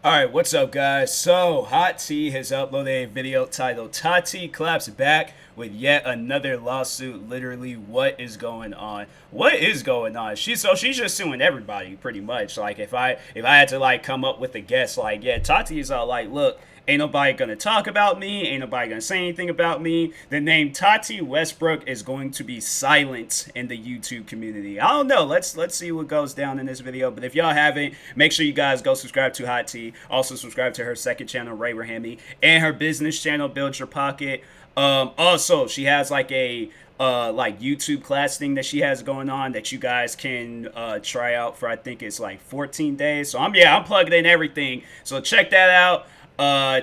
Alright, what's up guys? So, Hot T has uploaded a video titled Tati Claps Back with yet another lawsuit. Literally, what is going on? What is going on? She's just suing everybody pretty much. Like if I had to like come up with a guess, like yeah, Tati is all like, look, ain't nobody gonna talk about me, ain't nobody gonna say anything about me. The name Tati Westbrook is going to be silent in the YouTube community. I don't know. Let's see what goes down in this video. But if y'all haven't, make sure you guys go subscribe to Hot T. Also subscribe to her second channel, Ray Rahami, and her business channel, Build Your Pocket. Also, she has like a like YouTube class thing that she has going on that you guys can try out for. I think it's like 14 days. So I'm plugging in everything. So check that out.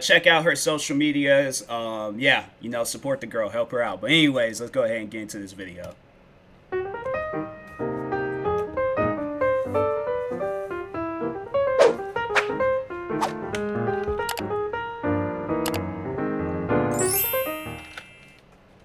Check out her social medias. Yeah, you know, support the girl, help her out. But anyways, let's go ahead and get into this video.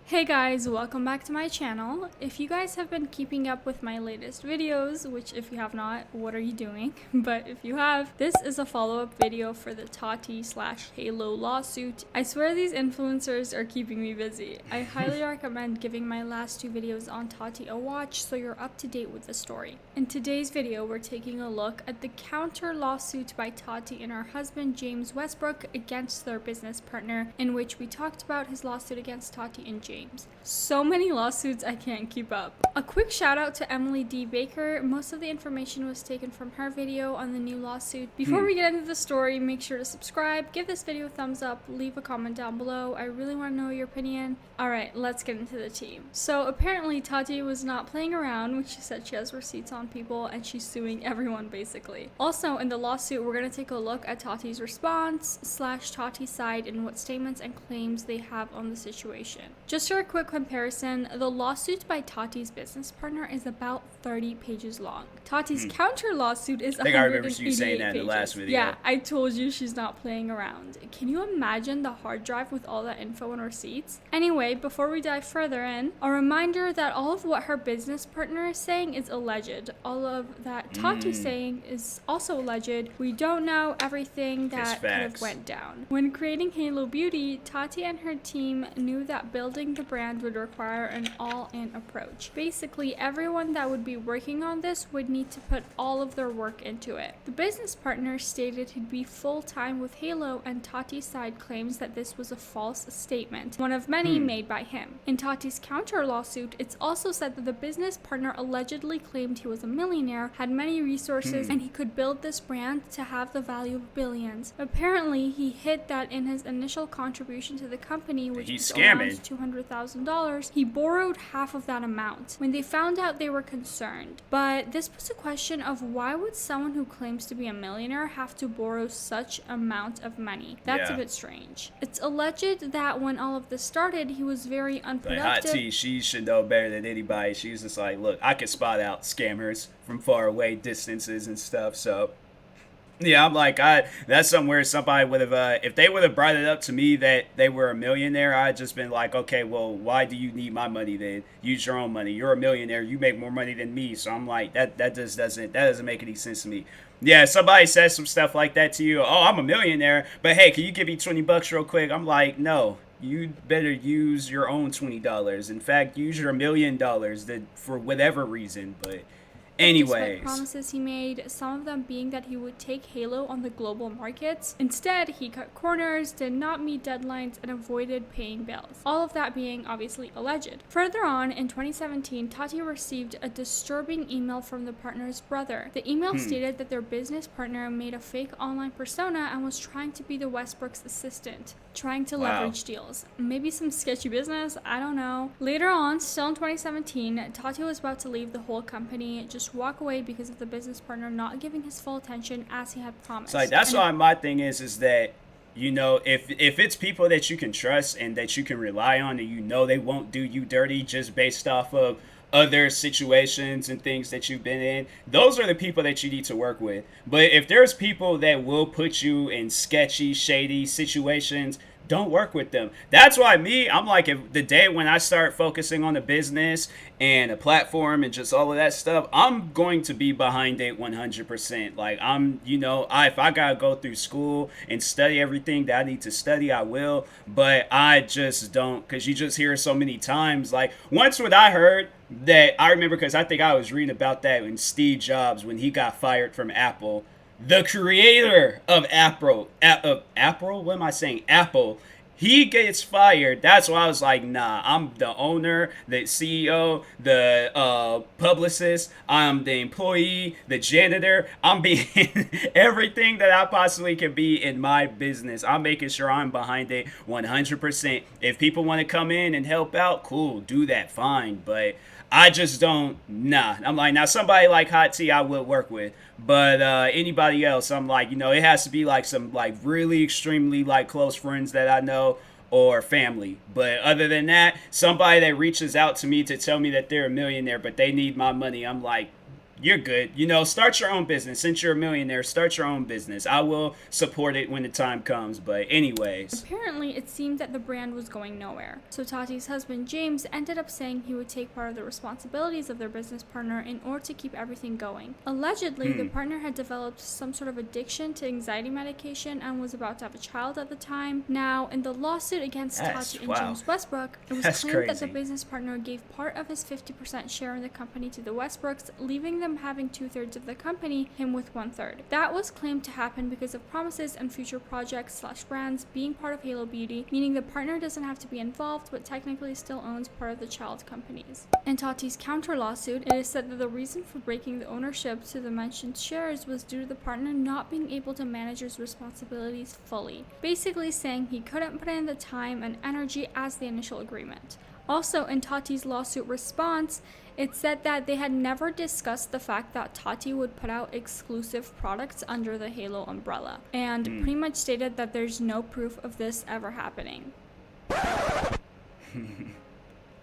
Hey guys, welcome back to my channel. If you guys have been keeping up with my latest videos, which if you have not, what are you doing? But if you have, this is a follow-up video for the Tati/Halo lawsuit. I swear these influencers are keeping me busy. I highly recommend giving my last two videos on Tati a watch so you're up to date with the story. In today's video, we're taking a look at the counter lawsuit by Tati and her husband James Westbrook against their business partner, in which we talked about his lawsuit against Tati and James. So many lawsuits I can't keep up. A quick shout out to Emily D. Baker. Most of the information was taken from her video on the new lawsuit. Before we get into the story, make sure to subscribe, give this video a thumbs up, leave a comment down below. I really want to know your opinion. Alright, let's get into the tea. So apparently Tati was not playing around when she said she has receipts on people and she's suing everyone basically. Also in the lawsuit, we're going to take a look at Tati's response / Tati's side and what statements and claims they have on the situation. Just for a quick comparison, the lawsuit by Tati's business partner is about 30 pages long. Tati's counter lawsuit is 188 I think I remember you saying that in the last video. Yeah, I told you she's not playing around. Can you imagine the hard drive with all that info and receipts? Anyway, before we dive further in, a reminder that all of what her business partner is saying is alleged. All of that Tati's saying is also alleged. We don't know everything that could have went down. When creating Halo Beauty, Tati and her team knew that building the brand would require an all-in approach. Basically, everyone that would be working on this would need to put all of their work into it. The business partner stated he'd be full-time with Halo, and Tati's side claims that this was a false statement, one of many made by him. In Tati's counter lawsuit, it's also said that the business partner allegedly claimed he was a millionaire, had many resources, and he could build this brand to have the value of billions. Apparently, he hit that in his initial contribution to the company, which was around $200,000. He borrowed half of that amount. When they found out, they were concerned. But this puts a question of why would someone who claims to be a millionaire have to borrow such amount of money? That's a bit strange. It's alleged that when all of this started, he was very unproductive. Like Hot T, she should know better than anybody. She's just like, look, I can spot out scammers from far away distances and stuff, so yeah, I'm like, that's somewhere somebody would have, if they would have brought it up to me that they were a millionaire, I'd just been like, okay, well, why do you need my money then? Use your own money. You're a millionaire. You make more money than me. So I'm like, that just doesn't make any sense to me. Yeah, somebody says some stuff like that to you. Oh, I'm a millionaire, but hey, can you give me $20 real quick? I'm like, no. You better use your own $20. In fact, use your $1 million for whatever reason, but anyways, despite promises he made, some of them being that he would take Halo on the global markets. Instead, he cut corners, did not meet deadlines, and avoided paying bills. All of that being obviously alleged. Further on, in 2017, Tati received a disturbing email from the partner's brother. The email stated that their business partner made a fake online persona and was trying to be the Westbrooks' assistant, trying to leverage deals. Maybe some sketchy business, I don't know. Later on, still in 2017, Tati was about to leave the whole company, just walk away because of the business partner not giving his full attention as he had promised. So like, that's why my thing is that, you know, if it's people that you can trust and that you can rely on and you know they won't do you dirty just based off of other situations and things that you've been in, those are the people that you need to work with. But if there's people that will put you in sketchy, shady situations, don't work with them. That's why I'm like, if the day when I start focusing on the business and a platform and just all of that stuff, I'm going to be behind it 100%. Like, if I gotta go through school and study everything that I need to study, I will. But I just don't, because you just hear so many times. Like, once what I heard, that I remember, because I think I was reading about that when Steve Jobs, when he got fired from Apple, the creator of Apple, what am I saying? Apple, he gets fired. That's why I was like, nah, I'm the owner, the CEO, the publicist, I'm the employee, the janitor. I'm being everything that I possibly can be in my business. I'm making sure I'm behind it 100%. If people want to come in and help out, cool, do that, fine. But I just don't, nah. I'm like, now somebody like Hot T I would work with. But anybody else, I'm like, it has to be like some like really extremely like close friends that I know or family. But other than that, somebody that reaches out to me to tell me that they're a millionaire but they need my money, I'm like, you're good. Start your own business. Since you're a millionaire, start your own business. I will support it when the time comes. But anyways. Apparently, it seemed that the brand was going nowhere. So Tati's husband, James, ended up saying he would take part of the responsibilities of their business partner in order to keep everything going. Allegedly, the partner had developed some sort of addiction to anxiety medication and was about to have a child at the time. Now, in the lawsuit against Tati and James Westbrook, it was claimed that the business partner gave part of his 50% share in the company to the Westbrooks, leaving them having 2/3 of the company, him with 1/3. That was claimed to happen because of promises and future projects/brands being part of Halo Beauty, meaning the partner doesn't have to be involved but technically still owns part of the child companies. In Tati's counter lawsuit, it is said that the reason for breaking the ownership to the mentioned shares was due to the partner not being able to manage his responsibilities fully, basically saying he couldn't put in the time and energy as the initial agreement. Also, in Tati's lawsuit response, it said that they had never discussed the fact that Tati would put out exclusive products under the Halo umbrella, and pretty much stated that there's no proof of this ever happening.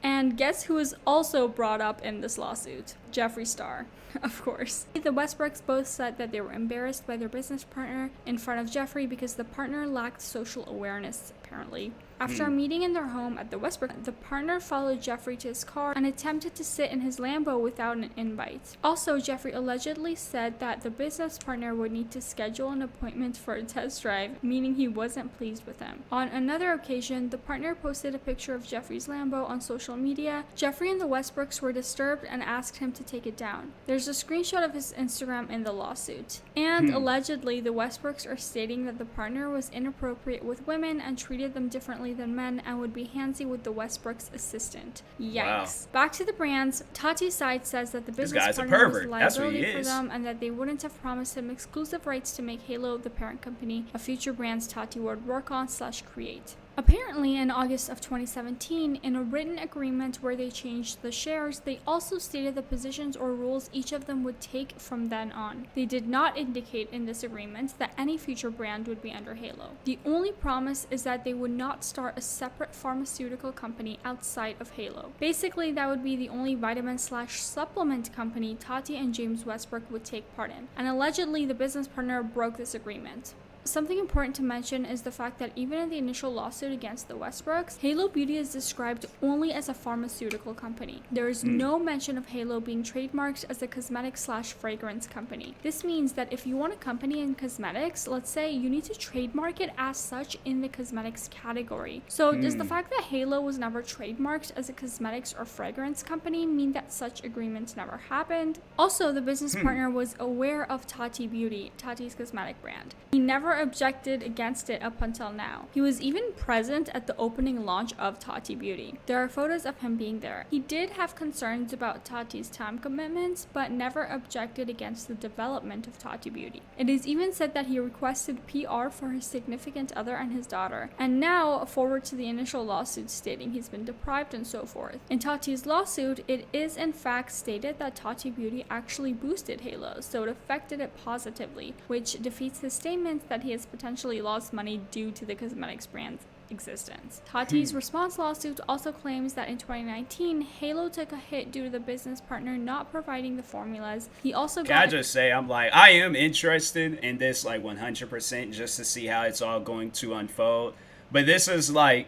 And guess who is also brought up in this lawsuit? Jeffree Star, of course. The Westbrooks both said that they were embarrassed by their business partner in front of Jeffree because the partner lacked social awareness, apparently. After a meeting in their home at the Westbrook, the partner followed Jeffree to his car and attempted to sit in his Lambo without an invite. Also, Jeffree allegedly said that the business partner would need to schedule an appointment for a test drive, meaning he wasn't pleased with him. On another occasion, the partner posted a picture of Jeffree's Lambo on social media. Jeffree and the Westbrooks were disturbed and asked him to take it down. There's a screenshot of his Instagram in the lawsuit. And allegedly, the Westbrooks are stating that the partner was inappropriate with women and treated them differently than men and would be handsy with the Westbrooks assistant. Yikes. Wow. Back to the brands, Tati's side says that the business partner was a liability for them and that they wouldn't have promised him exclusive rights to make Halo, the parent company, of future brands Tati would work on/create. Apparently, in August of 2017, in a written agreement where they changed the shares, they also stated the positions or roles each of them would take from then on. They did not indicate in this agreement that any future brand would be under Halo. The only promise is that they would not start a separate pharmaceutical company outside of Halo. Basically, that would be the only vitamin/supplement company Tati and James Westbrook would take part in. And allegedly, the business partner broke this agreement. Something important to mention is the fact that even in the initial lawsuit against the Westbrooks, Halo Beauty is described only as a pharmaceutical company. There is no mention of Halo being trademarked as a cosmetic/fragrance company. This means that if you want a company in cosmetics, let's say, you need to trademark it as such in the cosmetics category. So does the fact that Halo was never trademarked as a cosmetics or fragrance company mean that such agreements never happened? Also, the business partner was aware of Tati Beauty, Tati's cosmetic brand. He never objected against it up until now. He was even present at the opening launch of Tati Beauty. There are photos of him being there. He did have concerns about Tati's time commitments, but never objected against the development of Tati Beauty. It is even said that he requested PR for his significant other and his daughter, and now forward to the initial lawsuit stating he's been deprived and so forth. In Tati's lawsuit, it is in fact stated that Tati Beauty actually boosted Halo, so it affected it positively, which defeats his statement that he has potentially lost money due to the cosmetics brand's existence. Tati's response lawsuit also claims that in 2019, Halo took a hit due to the business partner not providing the formulas. He also Can I just say, I am interested in this 100% just to see how it's all going to unfold. But this is like,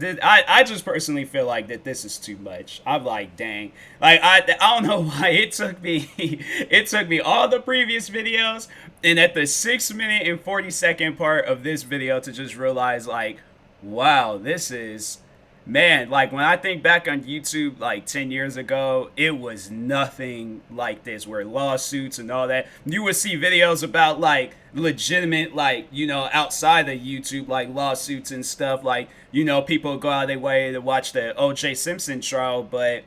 I just personally feel like that this is too much. I'm like, dang. Like, I don't know why it took me it took me all the previous videos and at the 6 minute and 40 second part of this video to just realize like, wow, this is, man, like when I think back on YouTube like 10 years ago, it was nothing like this, where lawsuits and all that. You would see videos about like legitimate, like, you know, outside of YouTube, like lawsuits and stuff. Like, you know, people go out of their way to watch the O.J. Simpson trial. But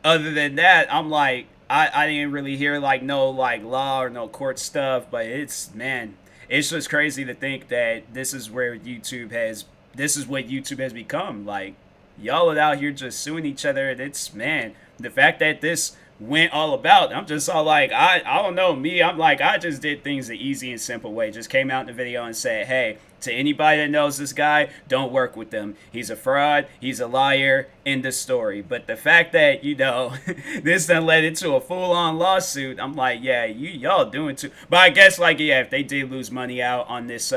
other than that, I'm like, I didn't really hear like no like law or no court stuff. But it's, man, it's just crazy to think that this is where this is what YouTube has become. Like, y'all are out here just suing each other. And it's, man, the fact that this went all about, I'm just all like, I don't know, me, I'm like, I just did things the easy and simple way. Just came out in the video and said, hey, to anybody that knows this guy, don't work with him. He's a fraud. He's a liar. End of story. But the fact that, you know, this done led into a full-on lawsuit, I'm like, yeah, y'all doing too. But I guess, like, yeah, if they did lose money out on this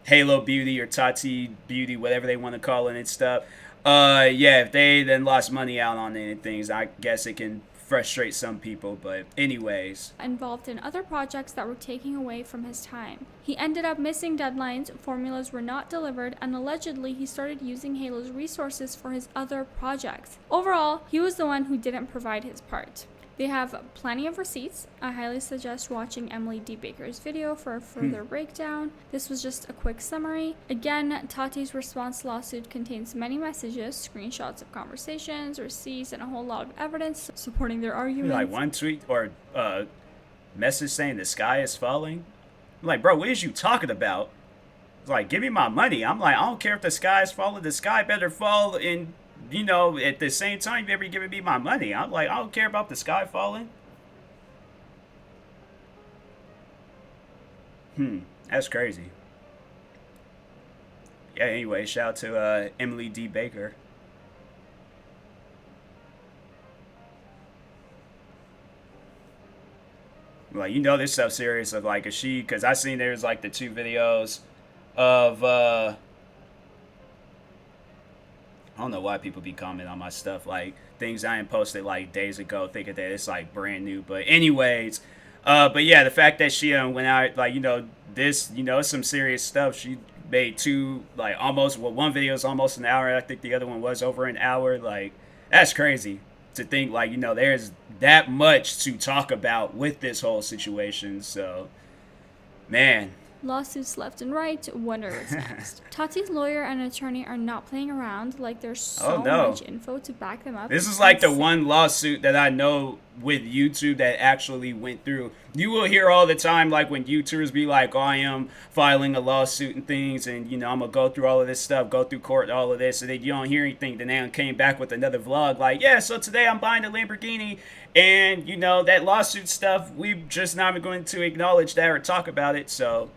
Halo Beauty or Tati Beauty, whatever they want to call it and stuff, yeah, if they then lost money out on any things, I guess it can frustrate some people. But anyways, involved in other projects that were taking away from his time. He ended up missing deadlines, formulas were not delivered, and allegedly he started using Halo's resources for his other projects. Overall, he was the one who didn't provide his part. They have plenty of receipts. I highly suggest watching Emily D. Baker's video for a further breakdown. This was just a quick summary. Again, Tati's response lawsuit contains many messages, screenshots of conversations, receipts, and a whole lot of evidence supporting their arguments. Like one tweet or message saying the sky is falling. I'm like, bro, what is you talking about? It's like, give me my money. I'm like, I don't care if the sky is falling. The sky better fall in, you know, at the same time you ever giving me my money. I'm like, I don't care about the sky falling. That's crazy. Yeah, anyway, shout out to Emily D. Baker. Like, you know, this stuff serious of like, because I seen there's like the 2 videos of I don't know why people be commenting on my stuff, like things I ain't posted like days ago, thinking that it's like brand new. But anyways, but yeah, the fact that she went out, like, you know, this, you know, it's some serious stuff. She made 2, like, almost, well, one video is almost an hour. I think the other one was over an hour. Like, that's crazy to think, like, you know, there's that much to talk about with this whole situation. So, man. Lawsuits left and right, wonder what's next. Tati's lawyer and attorney are not playing around, like there's so much info to back them up. This is like the one lawsuit that I know with YouTube that actually went through. You will hear all the time, like when YouTubers be like, oh, I am filing a lawsuit and things, and, you know, I'm going to go through all of this stuff, go through court, all of this, and then you don't hear anything. Then they came back with another vlog like, yeah, so today I'm buying a Lamborghini, and, you know, that lawsuit stuff, we've just not been going to acknowledge that or talk about it, so...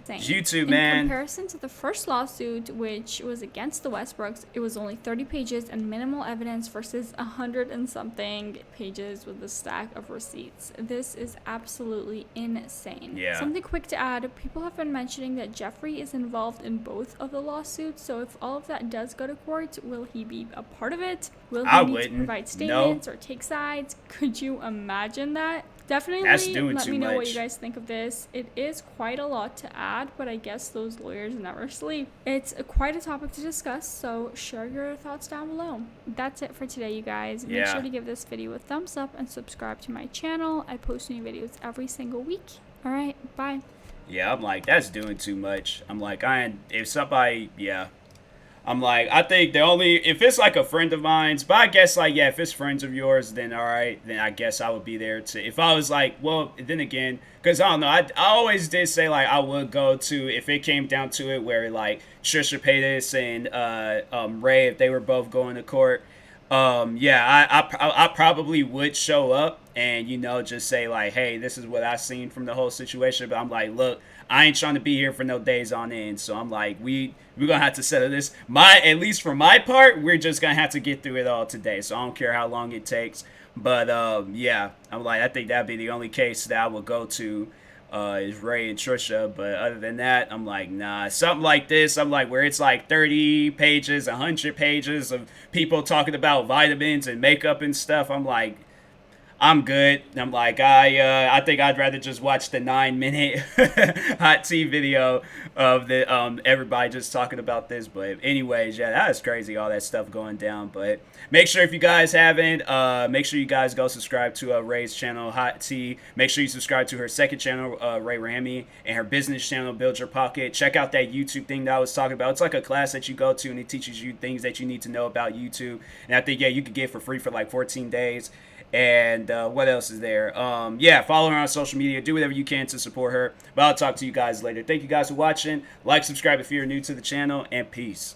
YouTube, man. In comparison to the first lawsuit, which was against the Westbrooks, it was only 30 pages and minimal evidence versus 100 and something pages with a stack of receipts. This is absolutely insane. Yeah. Something quick to add, people have been mentioning that Jeffree is involved in both of the lawsuits, so if all of that does go to court, will he be a part of it? Will he need to provide statements or take sides? Could you imagine that? Definitely let me know what you guys think of this. It is quite a lot to add, but I guess those lawyers never sleep. It's quite a topic to discuss, so share your thoughts down below. That's it for today, you guys. Make sure to give this video a thumbs up and subscribe to my channel. I post new videos every single week. Alright, bye. Yeah, I'm like, that's doing too much. I'm like, if somebody, I'm like, I think if it's like a friend of mine's, but I guess, like, yeah, if it's friends of yours, then all right, then I guess I would be there too. If I was like, well, then again, because I don't know, I always did say, like, I would go to, if it came down to it, where, like, Trisha Paytas and Ray, if they were both going to court, yeah, I probably would show up and, you know, just say, like, hey, this is what I seen from the whole situation, but I'm like, look, I ain't trying to be here for no days on end, so I'm like, we're gonna have to settle this. At least for my part, we're just gonna have to get through it all today, so I don't care how long it takes. But yeah, I'm like, I think that'd be the only case that I would go to is Ray and Trisha. But other than that, I'm like, nah, something like this. I'm like, where it's like 30 pages, 100 pages of people talking about vitamins and makeup and stuff. I'm like, I'm good. I'm like, I think I'd rather just watch the 9 minute hot tea video of the everybody just talking about this. But anyways, yeah, that was crazy, all that stuff going down. But make sure if you guys haven't, make sure you guys go subscribe to Ray's channel, Hot Tea. Make sure you subscribe to her second channel, Ray Rami, and her business channel, Build Your Pocket. Check out that YouTube thing that I was talking about. It's like a class that you go to and it teaches you things that you need to know about YouTube. And I think, yeah, you could get for free for like 14 days. And what else is there? Yeah, follow her on social media. Do whatever you can to support her. But I'll talk to you guys later. Thank you guys for watching. Like, subscribe if you're new to the channel, and peace.